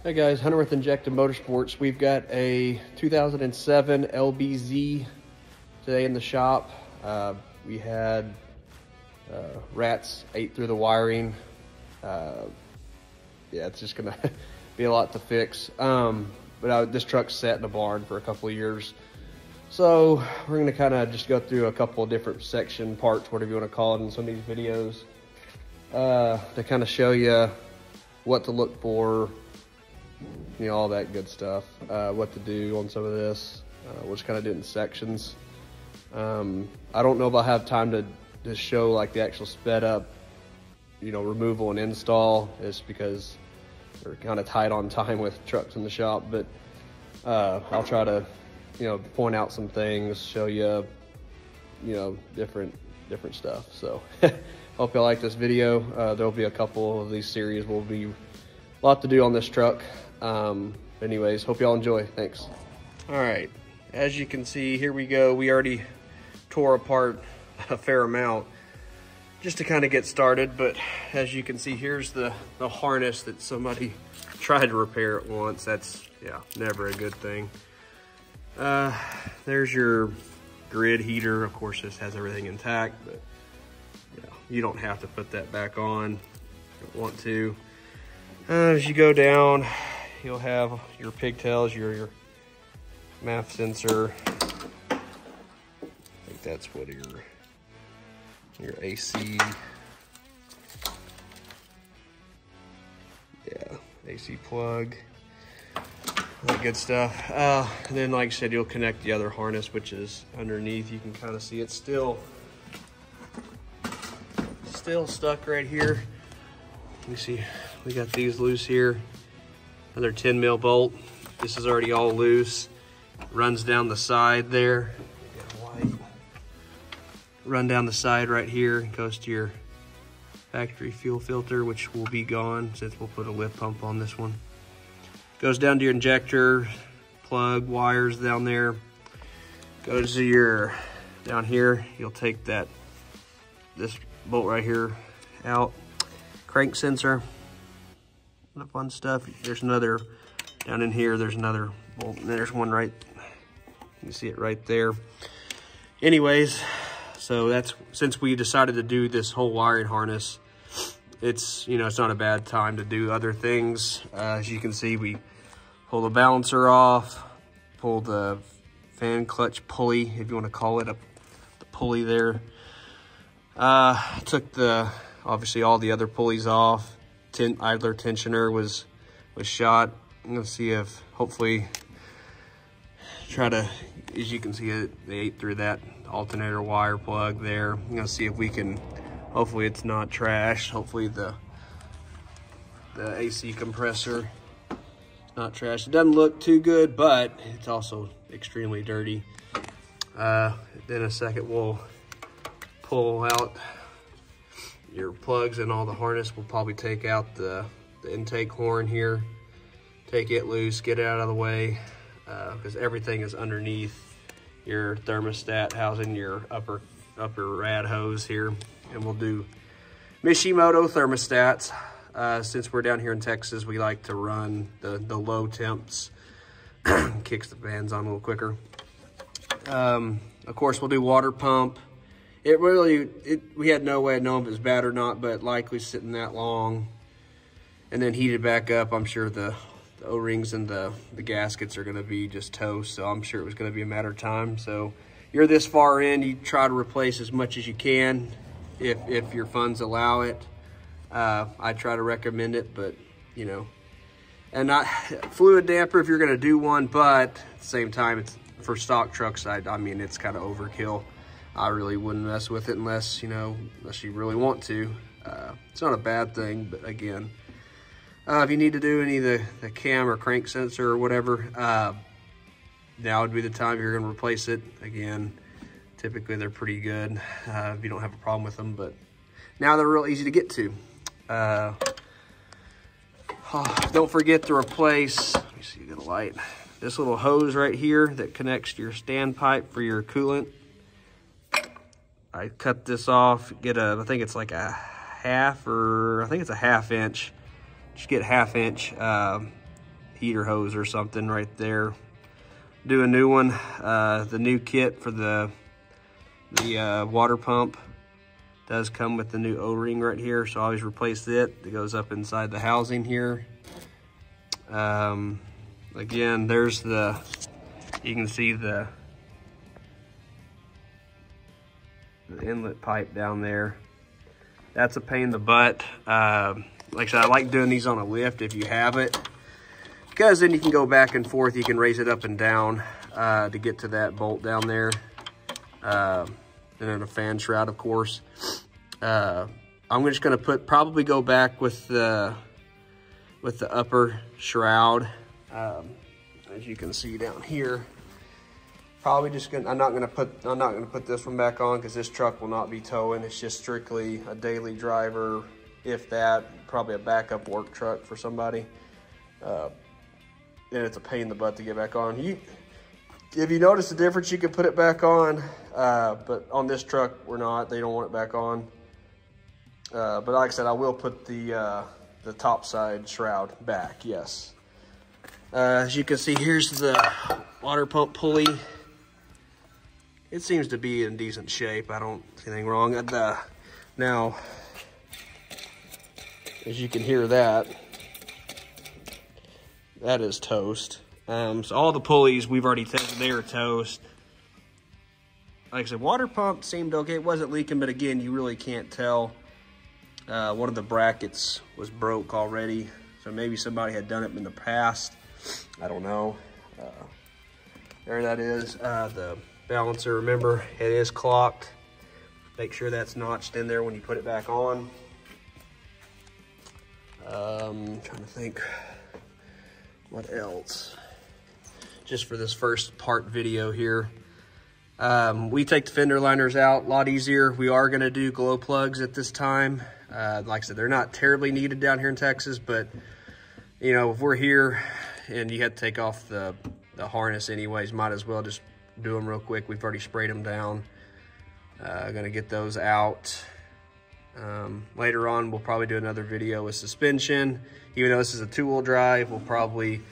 Hey guys, Hunter with Injected Motorsports. We've got a 2007 LBZ today in the shop. We had rats ate through the wiring. Yeah, it's just gonna be a lot to fix. But this truck's sat in a barn for a couple of years. So we're gonna kind of just go through a couple of different section parts, whatever you want to call it, in some of these videos to kind of show you what to look for, you know, all that good stuff, what to do on some of this. We'll just kind of do it in sections. I don't know if I'll have time to show like the actual sped up, you know, removal and install, just because we're kind of tight on time with trucks in the shop. But I'll try to, you know, point out some things, show you, you know, different stuff. So hope you like this video. There'll be a couple of these series. Will be a lot to do on this truck. Anyways, hope y'all enjoy. Thanks. All right, as you can see, here we go. We already tore apart a fair amount just to kind of get started, but as you can see, here's the harness that somebody tried to repair at once. That's, yeah, never a good thing. There's your grid heater. Of course, this has everything intact, but yeah, you don't have to put that back on if you don't want to. As you go down, you'll have your pigtails, your MAF sensor. I think that's what your AC. Yeah, AC plug. All that good stuff. And then, like I said, you'll connect the other harness, which is underneath. You can kind of see it's still stuck right here. Let me see. We got these loose here. Another 10 mil bolt. This is already all loose. Runs down the side there. Run down the side right here. Goes to your factory fuel filter, which will be gone since we'll put a lift pump on this one. Goes down to your injector, plug, wires down there. Goes to your, down here, you'll take this bolt right here out. Crank sensor. The fun stuff. There's another down in here. There's another bolt, and there's one right. You can see it right there. Anyways, so that's, since we decided to do this whole wiring harness, it's, you know, it's not a bad time to do other things. As you can see, we pull the balancer off, pull the fan clutch pulley, if you want to call it, the pulley there. Took obviously all the other pulleys off. Idler tensioner was shot. I'm gonna see if, hopefully, try to, as you can see, they ate through that alternator wire plug there. I'm gonna see if we can, hopefully it's not trashed. Hopefully the AC compressor is not trashed. It doesn't look too good, but it's also extremely dirty. Then in a second we'll pull out your plugs and all the harness. We'll probably take out the intake horn here, take it loose, get it out of the way, because everything is underneath your thermostat housing, your upper rad hose here. And we'll do Mishimoto thermostats. Since we're down here in Texas, we like to run the low temps. Kicks the fans on a little quicker. Of course, we'll do water pump. We had no way of knowing if it was bad or not, but likely sitting that long and then heated back up, I'm sure the O-rings and the gaskets are gonna be just toast. So I'm sure it was gonna be a matter of time. So you're this far in, you try to replace as much as you can if your funds allow it. I try to recommend it, but you know, and not fluid damper if you're gonna do one, but at the same time, it's for stock trucks. I mean, it's kind of overkill. I really wouldn't mess with it unless you really want to. It's not a bad thing, but again, if you need to do any of the cam or crank sensor or whatever, now would be the time you're gonna replace it. Again, typically they're pretty good if you don't have a problem with them, but now they're real easy to get to. Don't forget to replace, let me see, you get a light, this little hose right here that connects to your standpipe for your coolant. I cut this off, I think it's like a half inch. Just get ½ inch heater hose or something right there. Do a new one. The new kit for the water pump does come with the new O-ring right here, so I always replace it. It goes up inside the housing here. Again, there's you can see the inlet pipe down there. That's a pain in the butt. Like I said, I like doing these on a lift if you have it, because then you can go back and forth. You can raise it up and down to get to that bolt down there. And then a fan shroud, of course. I'm just gonna probably go back with the upper shroud. As you can see down here, probably just gonna, I'm not gonna put this one back on because this truck will not be towing. It's just strictly a daily driver, if that, probably a backup work truck for somebody. And it's a pain in the butt to get back on. If you notice the difference, you can put it back on, but on this truck, they don't want it back on. But like I said, I will put the top side shroud back, yes. As you can see, here's the water pump pulley. It seems to be in decent shape. I don't see anything wrong. Now, as you can hear that is toast. So all the pulleys we've already tested, they are toast. Like I said, water pump seemed okay. It wasn't leaking, but again, you really can't tell. One of the brackets was broke already, so maybe somebody had done it in the past. I don't know. There that is. The balancer, remember, it is clocked. Make sure that's notched in there when you put it back on. I'm trying to think what else. Just for this first part video here. We take the fender liners out a lot easier. We are gonna do glow plugs at this time. Like I said, they're not terribly needed down here in Texas, but you know, if we're here and you have to take off the harness anyways, might as well just do them real quick. We've already sprayed them down. Gonna get those out. Later on, we'll probably do another video with suspension. Even though this is a 2-wheel drive, we'll probably,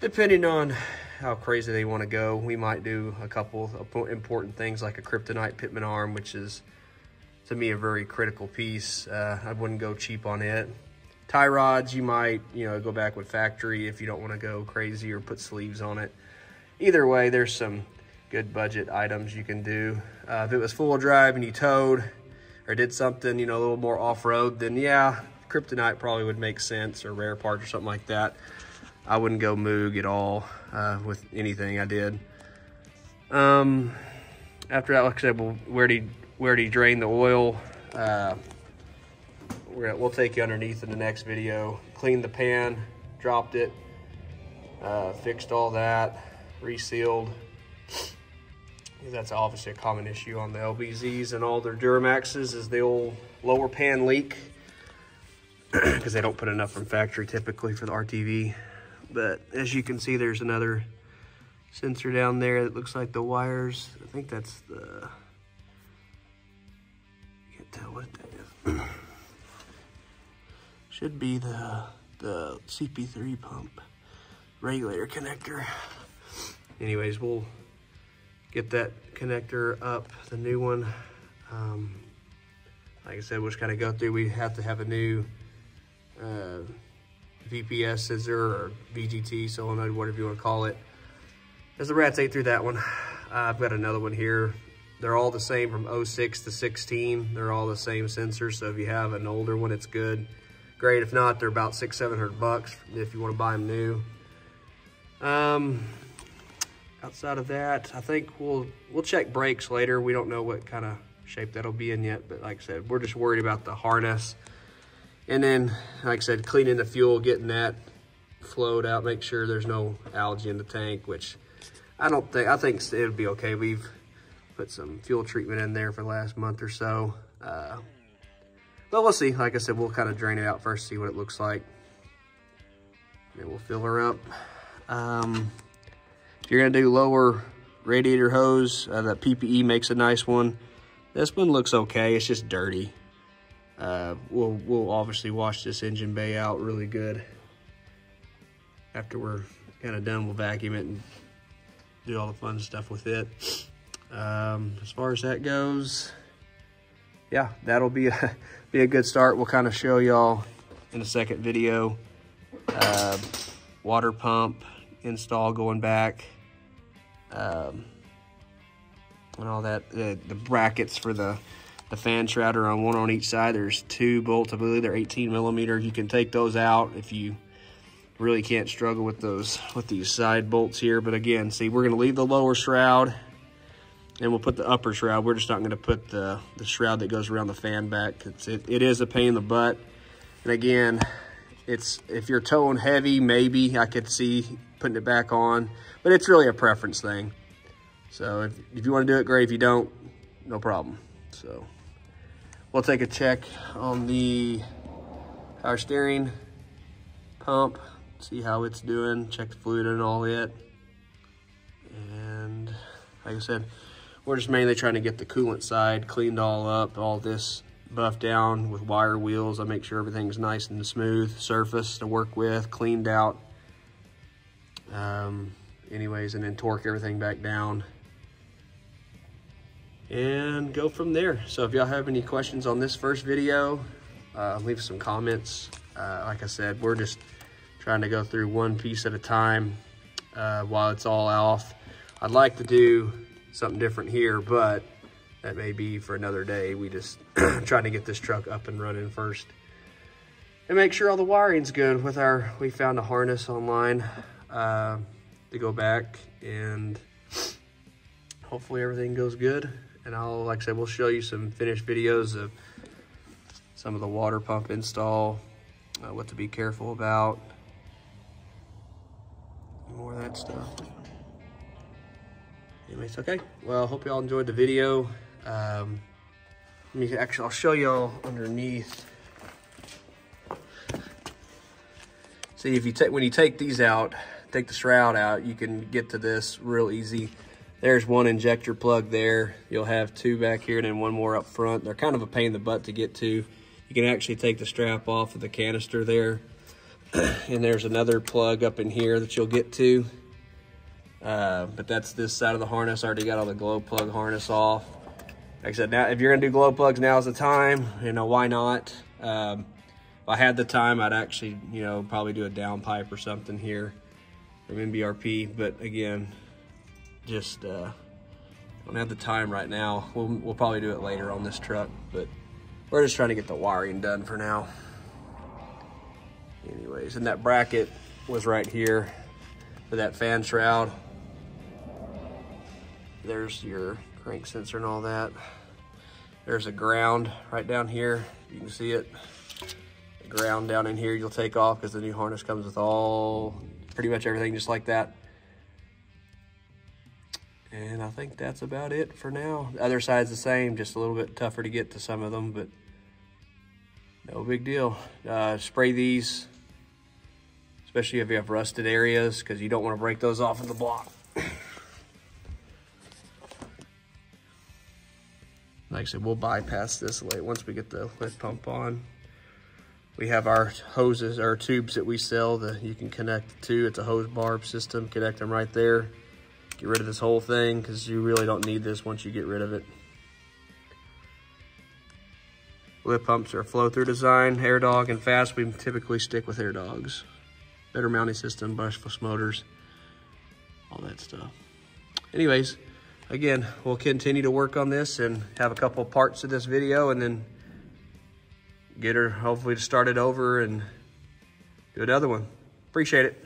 depending on how crazy they want to go, we might do a couple of important things like a kryptonite pitman arm, which is, to me, a very critical piece. I wouldn't go cheap on it. Tie rods, you might, go back with factory if you don't want to go crazy or put sleeves on it. Either way, there's some good budget items you can do. If it was full drive and you towed or did something, a little more off-road, then yeah, kryptonite probably would make sense, or rare parts or something like that. I wouldn't go Moog at all with anything I did. After that, like I said, where do you drain the oil? We'll take you underneath in the next video. Cleaned the pan, dropped it, fixed all that, resealed. That's obviously a common issue on the LBZs and all their Duramaxes, is the old lower pan leak, because they don't put enough from factory typically for the RTV. But as you can see, there's another sensor down there that looks like the wires. I think that's the, can't tell what that is. Should be the CP3 pump regulator connector. Anyways, we'll get that connector up, the new one. Like I said, we'll just kind of go through. We have to have a new VPS scissor or VGT solenoid, whatever you want to call it. As the rats ate through that one. I've got another one here. They're all the same from 06 to 16. They're all the same sensor, so if you have an older one, it's good. Great. If not, they're about $600-700 if you want to buy them new. Outside of that, I think we'll check brakes later. We don't know what kind of shape that'll be in yet, but like I said, we're just worried about the harness. And then, like I said, cleaning the fuel, getting that flowed out, make sure there's no algae in the tank, which I think it'll be okay. We've put some fuel treatment in there for the last month or so. But we'll see. Like I said, we'll kind of drain it out first, see what it looks like. And we'll fill her up. If you're gonna do lower radiator hose, that PPE makes a nice one. This one looks okay, it's just dirty. We'll obviously wash this engine bay out really good after we're kind of done, we'll vacuum it and do all the fun stuff with it. As far as that goes, yeah, that'll be a good start. We'll kind of show y'all in a second video. Water pump install going back, and all that. The brackets for the fan shroud are on one on each side. There's 2 bolts, I believe they're 18mm. You can take those out if you really can't struggle with these side bolts here. But again, see, we're gonna leave the lower shroud and we'll put the upper shroud. We're just not gonna put the shroud that goes around the fan back. It is a pain in the butt. And again, if you're towing heavy, maybe I could see putting it back on, but it's really a preference thing. So if you want to do it, great. If you don't, no problem. So we'll take a check on the power steering pump, see how it's doing, check the fluid and all it. And like I said, we're just mainly trying to get the coolant side cleaned all up, all this buffed down with wire wheels. I make sure everything's nice and smooth surface to work with, cleaned out. Anyways, and then torque everything back down and go from there. So if y'all have any questions on this first video, leave some comments. Like I said, we're just trying to go through one piece at a time while it's all off. I'd like to do something different here, but that may be for another day. We just trying to get this truck up and running first and make sure all the wiring's good with we found a harness online to go back, and hopefully everything goes good. And like I said, we'll show you some finished videos of some of the water pump install, what to be careful about, more of that stuff. Anyways, okay. Well, hope y'all enjoyed the video. I'll show y'all underneath. See, when you take these out, take the shroud out, you can get to this real easy. There's one injector plug there. You'll have 2 back here and then 1 more up front. They're kind of a pain in the butt to get to. You can actually take the strap off of the canister there. And there's another plug up in here that you'll get to. But that's this side of the harness. I already got all the glow plug harness off. Like I said, now if you're gonna do glow plugs, now's the time. You know, why not? If I had the time, I'd actually, probably do a downpipe or something here from MBRP. But again, just don't have the time right now. We'll probably do it later on this truck, but we're just trying to get the wiring done for now. Anyways, and that bracket was right here for that fan shroud. There's your crank sensor and all that. There's a ground right down here. You can see it. The ground down in here you'll take off because the new harness comes with pretty much everything just like that. And I think that's about it for now. The other side's the same, just a little bit tougher to get to some of them, but no big deal. Spray these, especially if you have rusted areas, because you don't want to break those off of the block. Like I said, we'll bypass this once we get the lift pump on. We have our hoses, our tubes that we sell that you can connect to. It's a hose barb system. Connect them right there. Get rid of this whole thing because you really don't need this once you get rid of it. Lift pumps are a flow-through design, air dog and fast. We typically stick with air dogs. Better mounting system, brushless motors, all that stuff. Anyways, again, we'll continue to work on this and have a couple parts of this video and then get her hopefully to start it over and do another one. Appreciate it.